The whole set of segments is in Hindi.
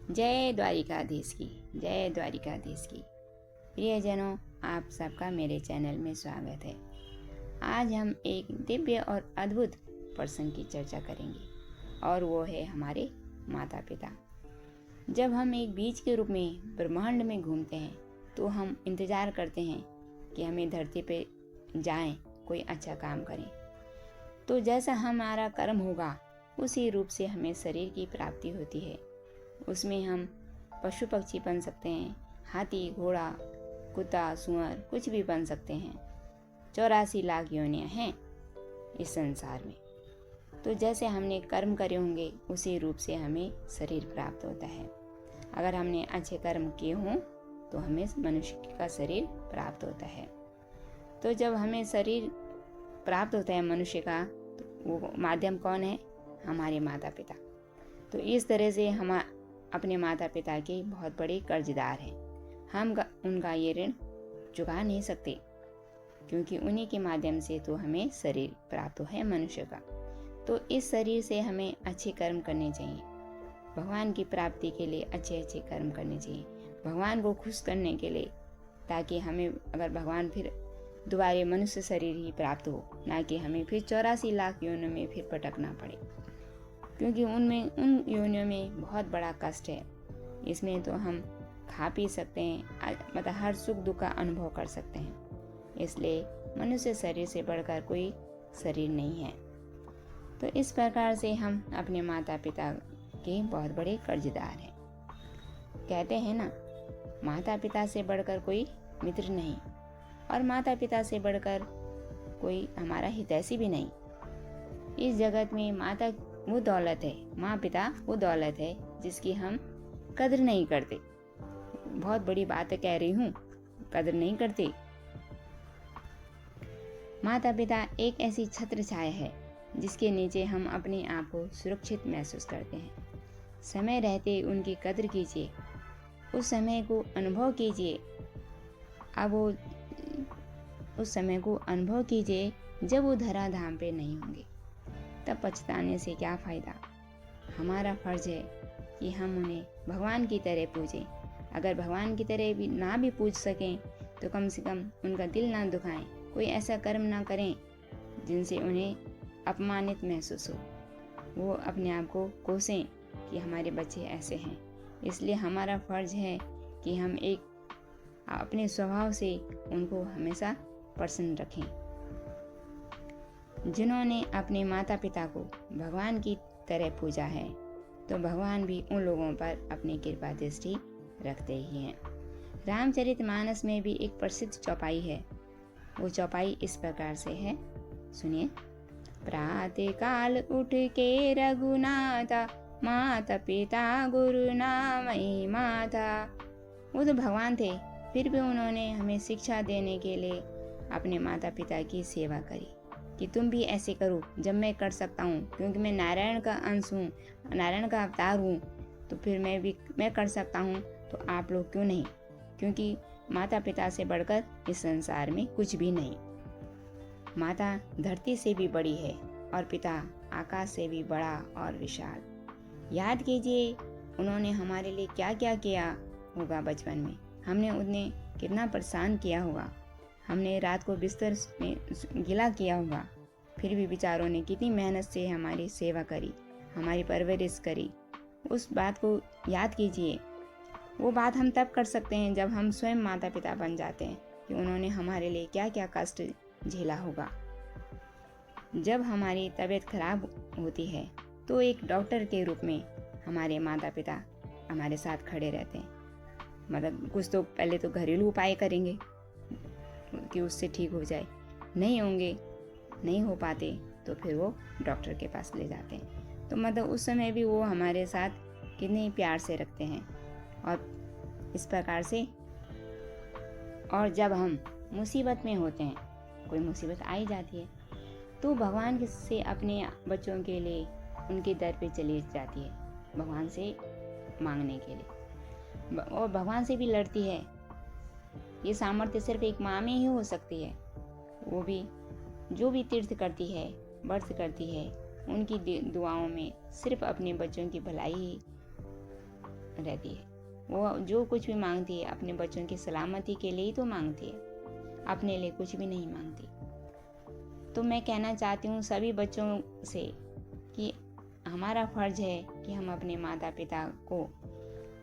जय द्वारिकाधीश की, जय द्वारिकाधीश की। प्रियजनों, आप सबका मेरे चैनल में स्वागत है। आज हम एक दिव्य और अद्भुत पर्सन की चर्चा करेंगे और वो है हमारे माता पिता। जब हम एक बीज के रूप में ब्रह्मांड में घूमते हैं तो हम इंतज़ार करते हैं कि हमें धरती पे जाएं, कोई अच्छा काम करें। तो जैसा हमारा कर्म होगा उसी रूप से हमें शरीर की प्राप्ति होती है। उसमें हम पशु पक्षी बन सकते हैं, हाथी, घोड़ा, कुत्ता, सुअर, कुछ भी बन सकते हैं। 84 लाख योनियाँ हैं इस संसार में। तो जैसे हमने कर्म करे होंगे उसी रूप से हमें शरीर प्राप्त होता है। अगर हमने अच्छे कर्म किए हों तो हमें मनुष्य का शरीर प्राप्त होता है। तो जब हमें शरीर प्राप्त होता है मनुष्य का, तो वो माध्यम कौन है? हमारे माता पिता। तो इस तरह से हम अपने माता पिता के बहुत बड़े कर्जदार हैं। हम उनका ये ऋण चुका नहीं सकते, क्योंकि उन्हीं के माध्यम से तो हमें शरीर प्राप्त है मनुष्य का। तो इस शरीर से हमें अच्छे कर्म करने चाहिए। भगवान की प्राप्ति के लिए अच्छे अच्छे कर्म करने चाहिए, भगवान को खुश करने के लिए, ताकि हमें अगर भगवान फिर दोबारा मनुष्य शरीर ही प्राप्त हो, ना कि हमें फिर 84 लाख योनियों में फिर भटकना पड़े, क्योंकि उन योनियों में बहुत बड़ा कष्ट है। इसमें तो हम खा पी सकते हैं, मतलब हर सुख दुख का अनुभव कर सकते हैं। इसलिए मनुष्य शरीर से बढ़कर कोई शरीर नहीं है। तो इस प्रकार से हम अपने माता पिता के बहुत बड़े कर्जदार हैं। कहते हैं ना, माता पिता से बढ़कर कोई मित्र नहीं और माता पिता से बढ़कर कोई हमारा हितैषी भी नहीं। इस जगत में माता वो दौलत है, माँ पिता वो दौलत है जिसकी हम कदर नहीं करते। बहुत बड़ी बात कह रही हूँ, कदर नहीं करते। माता पिता एक ऐसी छत्र छाया है जिसके नीचे हम अपने आप को सुरक्षित महसूस करते हैं। समय रहते उनकी कदर कीजिए, उस समय को अनुभव कीजिए। अब वो उस समय को अनुभव कीजिए जब वो धराधाम पे नहीं होंगे, तब पछताने से क्या फ़ायदा। हमारा फर्ज है कि हम उन्हें भगवान की तरह पूजें। अगर भगवान की तरह भी ना पूज सकें तो कम से कम उनका दिल ना दुखाएं, कोई ऐसा कर्म ना करें जिनसे उन्हें अपमानित महसूस हो। वो अपने आप को कोसें कि हमारे बच्चे ऐसे हैं। इसलिए हमारा फर्ज है कि हम एक अपने स्वभाव से उनको हमेशा प्रसन्न रखें। जिन्होंने अपने माता पिता को भगवान की तरह पूजा है तो भगवान भी उन लोगों पर अपनी कृपा दृष्टि रखते ही हैं। रामचरितमानस में भी एक प्रसिद्ध चौपाई है। वो चौपाई इस प्रकार से है, सुनिए। प्रातः काल उठ के रघुनाथा, माता पिता गुरु नामई माता। वो तो भगवान थे, फिर भी उन्होंने हमें शिक्षा देने के लिए अपने माता पिता की सेवा करी कि तुम भी ऐसे करो जब मैं कर सकता हूँ, क्योंकि मैं नारायण का अंश हूँ, नारायण का अवतार हूँ। तो फिर मैं कर सकता हूँ, तो आप लोग क्यों नहीं? क्योंकि माता पिता से बढ़कर इस संसार में कुछ भी नहीं। माता धरती से भी बड़ी है और पिता आकाश से भी बड़ा और विशाल। याद कीजिए उन्होंने हमारे लिए क्या क्या किया होगा बचपन में। हमने उन्हें कितना परेशान किया होगा, हमने रात को बिस्तर में गिला किया होगा, फिर भी बेचारों ने कितनी मेहनत से हमारी सेवा करी, हमारी परवरिश करी। उस बात को याद कीजिए। वो बात हम तब कर सकते हैं जब हम स्वयं माता पिता बन जाते हैं कि उन्होंने हमारे लिए क्या क्या कष्ट झेला होगा। जब हमारी तबीयत खराब होती है तो एक डॉक्टर के रूप में हमारे माता पिता हमारे साथ खड़े रहते हैं। मतलब कुछ तो पहले तो घरेलू उपाय करेंगे कि उससे ठीक हो जाए, नहीं होंगे, नहीं हो पाते तो फिर वो डॉक्टर के पास ले जाते हैं। तो मतलब उस समय भी वो हमारे साथ कितने प्यार से रखते हैं। और इस प्रकार से, और जब हम मुसीबत में होते हैं, कोई मुसीबत आई जाती है, तो भगवान से अपने बच्चों के लिए उनके दर पे चली जाती है, भगवान से मांगने के लिए, और भगवान से भी लड़ती है। ये सामर्थ्य सिर्फ एक माँ में ही हो सकती है। वो भी जो भी तीर्थ करती है, व्रत करती है, उनकी दुआओं में सिर्फ अपने बच्चों की भलाई ही रहती है। वो जो कुछ भी मांगती है अपने बच्चों की सलामती के लिए ही तो मांगती है, अपने लिए कुछ भी नहीं मांगती। तो मैं कहना चाहती हूँ सभी बच्चों से कि हमारा फर्ज है कि हम अपने माता पिता को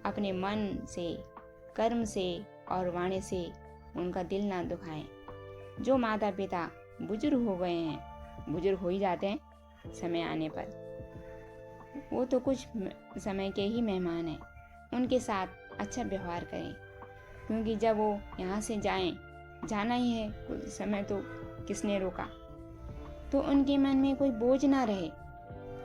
अपने मन से, कर्म से और वाणी से उनका दिल ना दुखाएं। जो माता पिता बुजुर्ग हो गए हैं, बुजुर्ग हो ही जाते हैं समय आने पर, वो तो कुछ समय के ही मेहमान हैं, उनके साथ अच्छा व्यवहार करें। क्योंकि जब वो यहाँ से जाना ही है, कुछ समय तो किसने रोका, तो उनके मन में कोई बोझ ना रहे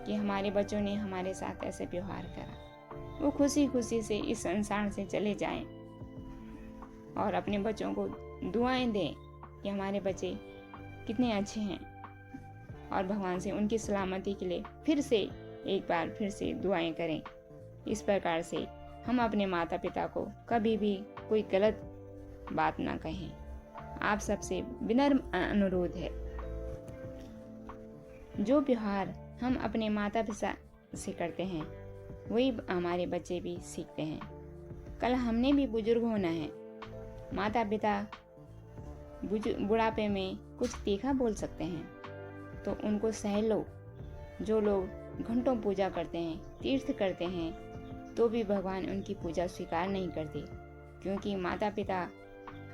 कि हमारे बच्चों ने हमारे साथ ऐसे व्यवहार करा। वो खुशी खुशी से इस संसार से चले जाएं और अपने बच्चों को दुआएं दें कि हमारे बच्चे कितने अच्छे हैं, और भगवान से उनकी सलामती के लिए फिर से एक बार फिर से दुआएं करें। इस प्रकार से हम अपने माता पिता को कभी भी कोई गलत बात ना कहें। आप सबसे विनम्र अनुरोध है, जो व्यवहार हम अपने माता पिता से करते हैं वही हमारे बच्चे भी सीखते हैं। कल हमने भी बुजुर्ग होना है। माता पिता बुढ़ापे में कुछ तीखा बोल सकते हैं तो उनको सह लो। जो लोग घंटों पूजा करते हैं, तीर्थ करते हैं, तो भी भगवान उनकी पूजा स्वीकार नहीं करते, क्योंकि माता पिता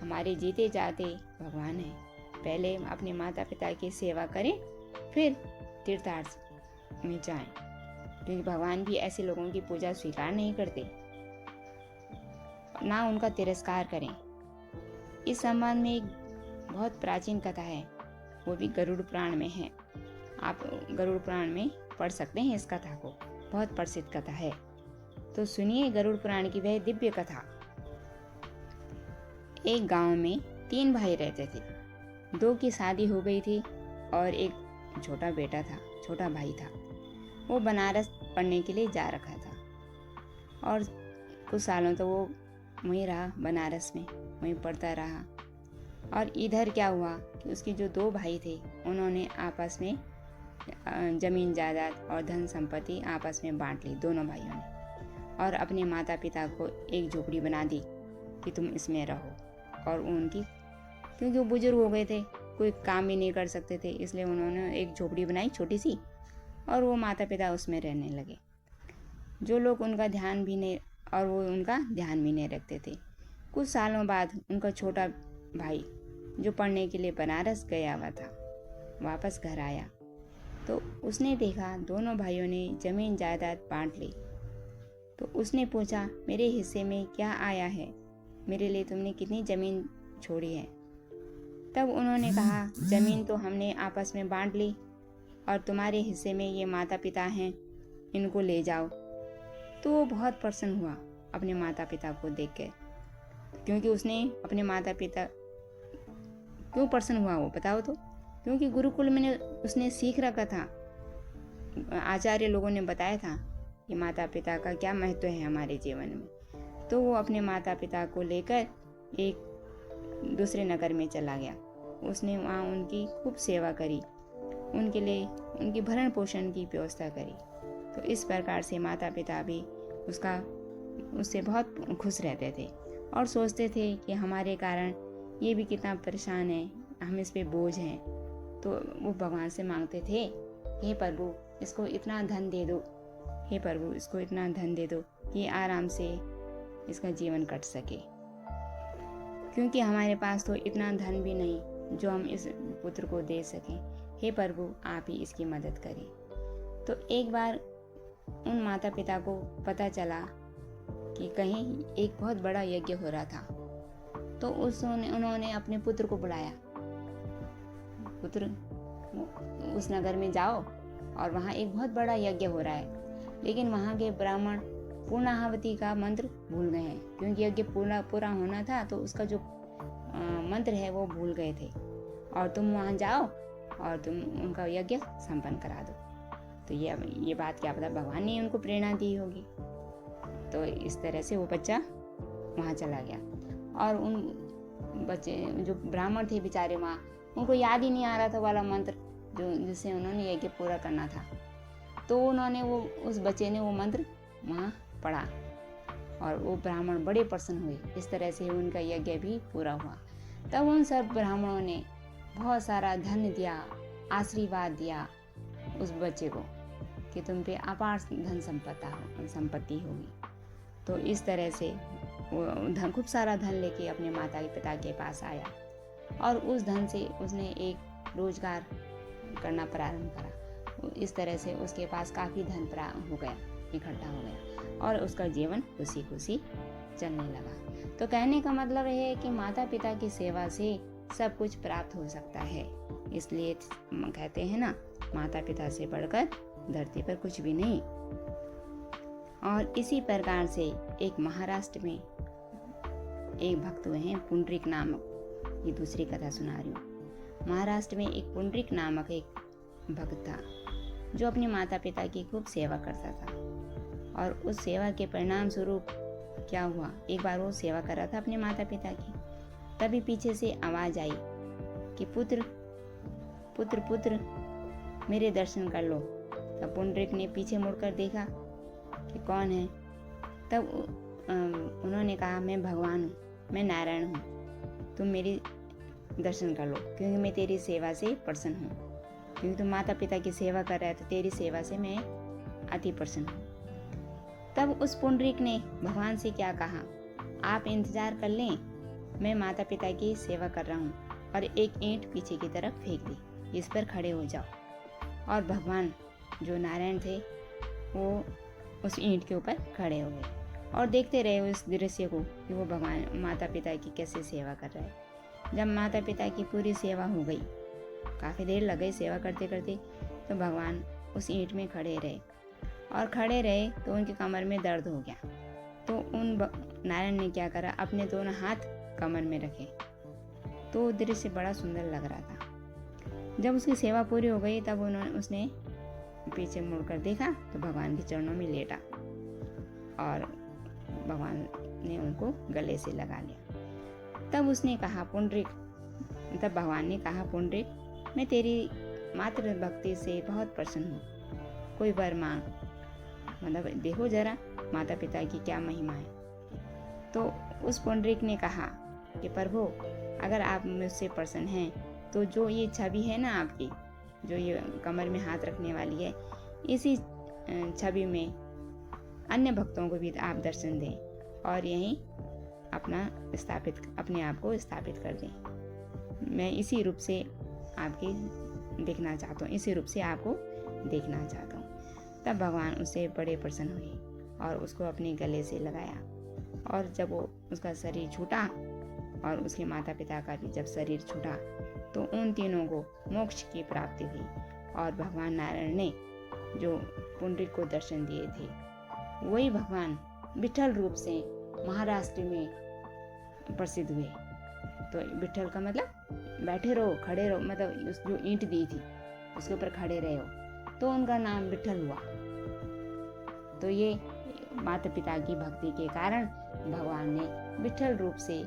हमारे जीते जाते भगवान हैं। पहले अपने माता पिता की सेवा करें, फिर तीर्थार्थ में जाएं, क्योंकि भगवान भी ऐसे लोगों की पूजा स्वीकार नहीं करते, ना उनका तिरस्कार करें। इस संबंध में एक बहुत प्राचीन कथा है, वो भी गरुड़ पुराण में है। आप गरुड़ पुराण में पढ़ सकते हैं इस कथा को, बहुत प्रसिद्ध कथा है। तो सुनिए गरुड़ पुराण की वह दिव्य कथा। एक गांव में 3 भाई रहते थे। 2 की शादी हो गई थी और एक छोटा बेटा था, छोटा भाई था। वो बनारस पढ़ने के लिए जा रखा था और कुछ सालों तो वो वहीं रहा, बनारस में वहीं पढ़ता रहा। और इधर क्या हुआ कि उसके जो 2 भाई थे उन्होंने आपस में जमीन जायदाद और धन संपत्ति आपस में बांट ली, दोनों भाइयों ने, और अपने माता पिता को एक झोपड़ी बना दी कि तुम इसमें रहो। और उनकी, क्योंकि वो बुजुर्ग हो गए थे, कोई काम भी नहीं कर सकते थे, इसलिए उन्होंने एक झोपड़ी बनाई छोटी सी, और वो माता पिता उसमें रहने लगे। जो लोग उनका ध्यान भी नहीं, और वो उनका ध्यान भी नहीं रखते थे। कुछ सालों बाद उनका छोटा भाई जो पढ़ने के लिए बनारस गया हुआ था वापस घर आया, तो उसने देखा दोनों भाइयों ने जमीन जायदाद बांट ली। तो उसने पूछा, मेरे हिस्से में क्या आया है, मेरे लिए तुमने कितनी जमीन छोड़ी है? तब उन्होंने कहा, जमीन तो हमने आपस में बांट ली, और तुम्हारे हिस्से में ये माता पिता हैं, इनको ले जाओ। तो वो बहुत प्रसन्न हुआ अपने माता पिता को देख के, क्योंकि उसने अपने माता पिता, क्यों प्रसन्न हुआ वो बताओ तो? क्योंकि गुरुकुल में उसने सीख रखा था, आचार्य लोगों ने बताया था कि माता पिता का क्या महत्व है हमारे जीवन में। तो वो अपने माता पिता को लेकर एक दूसरे नगर में चला गया। उसने वहाँ उनकी खूब सेवा करी, उनके लिए उनकी भरण पोषण की व्यवस्था करी। तो इस प्रकार से माता पिता भी उससे बहुत खुश रहते थे और सोचते थे कि हमारे कारण ये भी कितना परेशान है, हम इस पे बोझ हैं। तो वो भगवान से मांगते थे, हे प्रभु इसको इतना धन दे दो, हे प्रभु इसको इतना धन दे दो कि आराम से इसका जीवन कट सके, क्योंकि हमारे पास तो इतना धन भी नहीं जो हम इस पुत्र को दे सकें। हे प्रभु आप ही इसकी मदद करें। तो एक बार उन माता पिता को पता चला कि कहीं एक बहुत बड़ा यज्ञ हो रहा था। तो उन्होंने अपने पुत्र को बुलाया, पुत्र उस नगर में जाओ और वहाँ एक बहुत बड़ा यज्ञ हो रहा है, लेकिन वहाँ के ब्राह्मण पूर्णाहुति का मंत्र भूल गए हैं, क्योंकि यज्ञ पूरा होना था, तो उसका जो मंत्र है वो भूल गए थे, और तुम वहाँ जाओ और तुम उनका यज्ञ संपन्न करा दो। तो ये बात क्या पता भगवान ने उनको प्रेरणा दी होगी। तो इस तरह से वो बच्चा वहाँ चला गया, और उन बच्चे जो ब्राह्मण थे बेचारे वहाँ, उनको याद ही नहीं आ रहा था वाला मंत्र जिससे उन्होंने यज्ञ पूरा करना था। तो उस बच्चे ने वो मंत्र वहाँ पढ़ा, और वो ब्राह्मण बड़े प्रसन्न हुए। इस तरह से उनका यज्ञ भी पूरा हुआ। तब उन सब ब्राह्मणों ने बहुत सारा धन दिया, आशीर्वाद दिया उस बच्चे को कि तुम पे अपार धन संपत्ति होगी। तो इस तरह से वो खूब सारा धन लेके अपने माता पिता के पास आया और उस धन से उसने एक रोजगार करना प्रारंभ करा। इस तरह से उसके पास काफ़ी धन हो गया, इकट्ठा हो गया और उसका जीवन खुशी खुशी चलने लगा। तो कहने का मतलब ये है कि माता पिता की सेवा से सब कुछ प्राप्त हो सकता है। इसलिए कहते हैं ना, माता पिता से बढ़कर धरती पर कुछ भी नहीं। और इसी प्रकार से एक महाराष्ट्र में एक भक्त हुए हैं, पुंडरीक नामक। ये दूसरी कथा सुना रही हूँ। महाराष्ट्र में एक पुंडरीक नामक एक भक्त था जो अपने माता पिता की खूब सेवा करता था। और उस सेवा के परिणाम स्वरूप क्या हुआ, एक बार वो सेवा कर रहा था अपने माता पिता की, तभी पीछे से आवाज आई कि पुत्र पुत्र पुत्र मेरे दर्शन कर लो। तब पुंडरीक ने पीछे मुड़कर देखा कि कौन है। तब उन्होंने कहा, मैं भगवान हूँ, मैं नारायण हूँ, तुम मेरी दर्शन कर लो, क्योंकि मैं तेरी सेवा से प्रसन्न हूँ। क्योंकि तुम माता पिता की सेवा कर रहे थे, तेरी सेवा से मैं अति प्रसन्न हूँ। तब उस पुंडरीक ने भगवान से क्या कहा, आप इंतजार कर लें, मैं माता पिता की सेवा कर रहा हूँ, और एक ईंट पीछे की तरफ फेंक दी, इस पर खड़े हो जाओ। और भगवान जो नारायण थे वो उस ईंट के ऊपर खड़े हो गए और देखते रहे उस दृश्य को कि वो भगवान माता पिता की कैसे सेवा कर रहे हैं। जब माता पिता की पूरी सेवा हो गई, काफ़ी देर लग गई सेवा करते करते, तो भगवान उस ईंट में खड़े रहे और खड़े रहे तो उनके कमर में दर्द हो गया। तो उन नारायण ने क्या करा, अपने दोनों हाथ कमर में रखे। तो दृश्य बड़ा सुंदर लग रहा था। जब उसकी सेवा पूरी हो गई तब उसने पीछे मुड़कर देखा तो भगवान के चरणों में लेटा और भगवान ने उनको गले से लगा लिया। तब उसने कहा, पुंडरीक, तब भगवान ने कहा, पुंडरीक, मैं तेरी मातृ भक्ति से बहुत प्रसन्न हूँ, कोई वर मांग। मतलब देखो जरा माता पिता की क्या महिमा है। तो उस पुंडरीक ने कहा कि प्रभु, अगर आप मुझसे प्रसन्न हैं तो जो ये छवि है ना आपकी, जो ये कमर में हाथ रखने वाली है, इसी छवि में अन्य भक्तों को भी आप दर्शन दें और यहीं अपने आप को स्थापित कर दें। मैं इसी रूप से आपकी देखना चाहता हूँ, इसी रूप से आपको देखना चाहता हूँ। तब भगवान उससे बड़े प्रसन्न हुए और उसको अपने गले से लगाया। और जब वो उसका शरीर छूटा और उसके माता पिता का भी जब शरीर छूटा तो उन तीनों को मोक्ष की प्राप्ति हुई। और भगवान नारायण ने जो पुंडरीक को दर्शन दिए थे, वही भगवान विठल रूप से महाराष्ट्र में प्रसिद्ध हुए। तो विठल का मतलब बैठे रहो, खड़े रहो, मतलब जो ईंट दी थी उसके ऊपर खड़े रहे हो, तो उनका नाम विठल हुआ। तो ये माता पिता की भक्ति के कारण भगवान ने विठल रूप से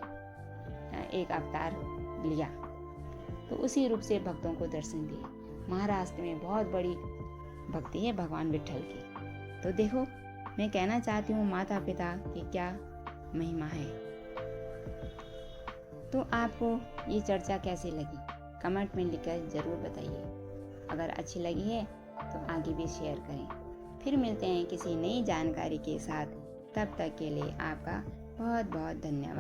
एक अवतार लिया, तो उसी रूप से भक्तों को दर्शन दिए। महाराष्ट्र में बहुत बड़ी भक्ति है भगवान विठल की। तो देखो, मैं कहना चाहती हूँ माता पिता की क्या महिमा है। तो आपको ये चर्चा कैसी लगी, कमेंट में लिखकर ज़रूर बताइए। अगर अच्छी लगी है तो आगे भी शेयर करें। फिर मिलते हैं किसी नई जानकारी के साथ, तब तक के लिए आपका बहुत बहुत धन्यवाद।